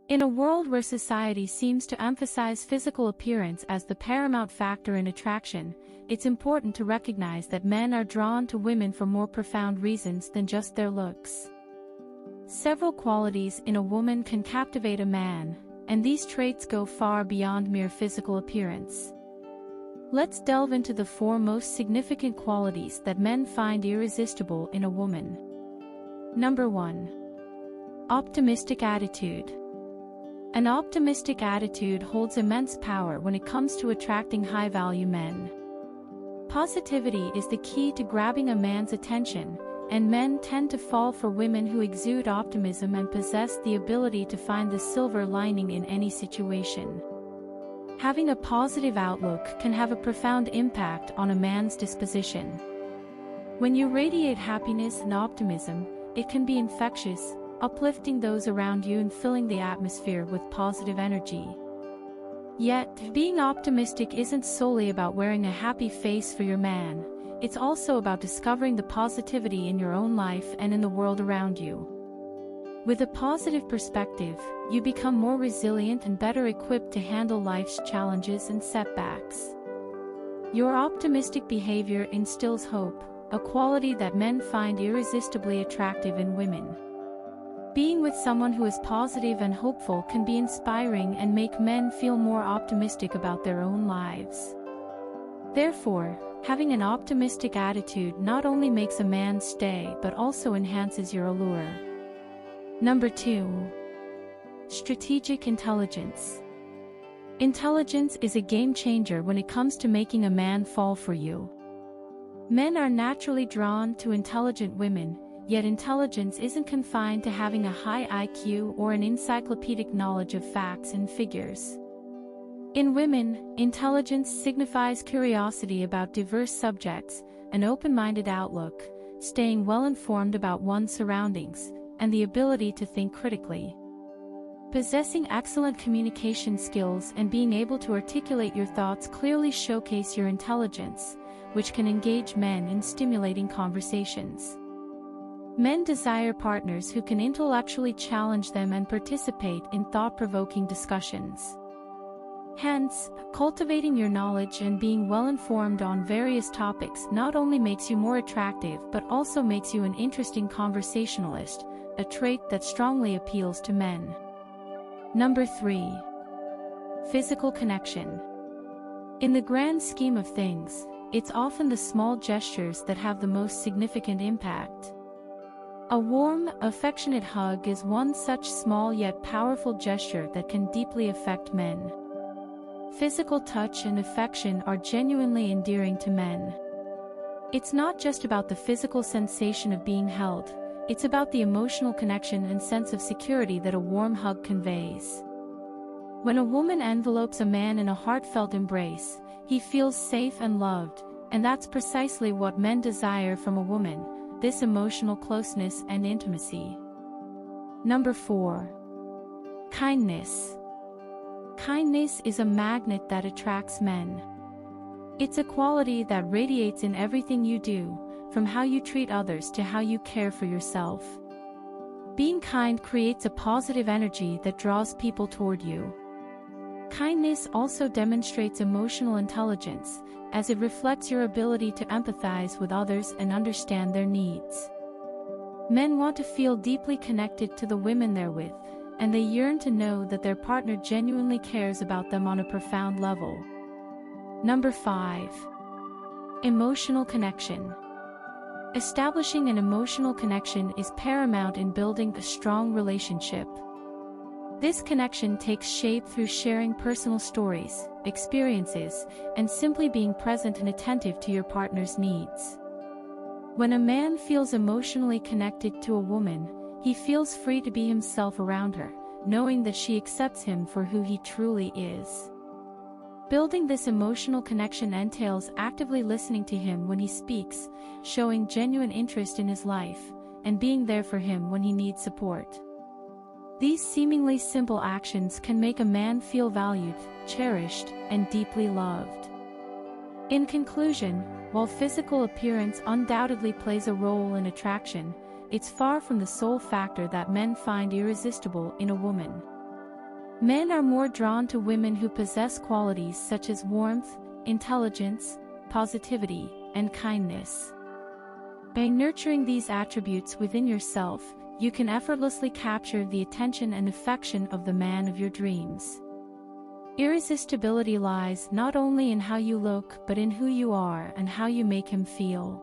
In a world where society seems to emphasize physical appearance as the paramount factor in attraction, it's important to recognize that men are drawn to women for more profound reasons than just their looks. Several qualities in a woman can captivate a man, and these traits go far beyond mere physical appearance. Let's delve into the 4 most significant qualities that men find irresistible in a woman. Number 1. Optimistic attitude. An optimistic attitude holds immense power when it comes to attracting high-value men. Positivity is the key to grabbing a man's attention, and men tend to fall for women who exude optimism and possess the ability to find the silver lining in any situation. Having a positive outlook can have a profound impact on a man's disposition. When you radiate happiness and optimism, it can be infectious, uplifting those around you and filling the atmosphere with positive energy. Yet, being optimistic isn't solely about wearing a happy face for your man, it's also about discovering the positivity in your own life and in the world around you. With a positive perspective, you become more resilient and better equipped to handle life's challenges and setbacks. Your optimistic behavior instills hope, a quality that men find irresistibly attractive in women. Being with someone who is positive and hopeful can be inspiring and make men feel more optimistic about their own lives. Therefore, having an optimistic attitude not only makes a man stay but also enhances your allure. Number 2. Strategic intelligence. Intelligence is a game changer when it comes to making a man fall for you. Men are naturally drawn to intelligent women, yet intelligence isn't confined to having a high IQ or an encyclopedic knowledge of facts and figures. In women, intelligence signifies curiosity about diverse subjects, an open-minded outlook, staying well-informed about one's surroundings, and the ability to think critically. Possessing excellent communication skills and being able to articulate your thoughts clearly showcase your intelligence, which can engage men in stimulating conversations. Men desire partners who can intellectually challenge them and participate in thought-provoking discussions. Hence, cultivating your knowledge and being well-informed on various topics not only makes you more attractive but also makes you an interesting conversationalist, a trait that strongly appeals to men. Number 3. Physical connection. In the grand scheme of things, it's often the small gestures that have the most significant impact. A warm, affectionate hug is one such small yet powerful gesture that can deeply affect men. Physical touch and affection are genuinely endearing to men. It's not just about the physical sensation of being held, it's about the emotional connection and sense of security that a warm hug conveys. When a woman envelopes a man in a heartfelt embrace, he feels safe and loved, and that's precisely what men desire from a woman, this emotional closeness and intimacy. Number 4. Kindness. Kindness is a magnet that attracts men. It's a quality that radiates in everything you do, from how you treat others to how you care for yourself. Being kind creates a positive energy that draws people toward you. Kindness also demonstrates emotional intelligence, as it reflects your ability to empathize with others and understand their needs. Men want to feel deeply connected to the women they're with, and they yearn to know that their partner genuinely cares about them on a profound level. Number 5. Emotional connection. Establishing an emotional connection is paramount in building a strong relationship. This connection takes shape through sharing personal stories, experiences, and simply being present and attentive to your partner's needs. When a man feels emotionally connected to a woman, he feels free to be himself around her, knowing that she accepts him for who he truly is. Building this emotional connection entails actively listening to him when he speaks, showing genuine interest in his life, and being there for him when he needs support. These seemingly simple actions can make a man feel valued, cherished, and deeply loved. In conclusion, while physical appearance undoubtedly plays a role in attraction, it's far from the sole factor that men find irresistible in a woman. Men are more drawn to women who possess qualities such as warmth, intelligence, positivity, and kindness. By nurturing these attributes within yourself, you can effortlessly capture the attention and affection of the man of your dreams. Irresistibility lies not only in how you look but in who you are and how you make him feel.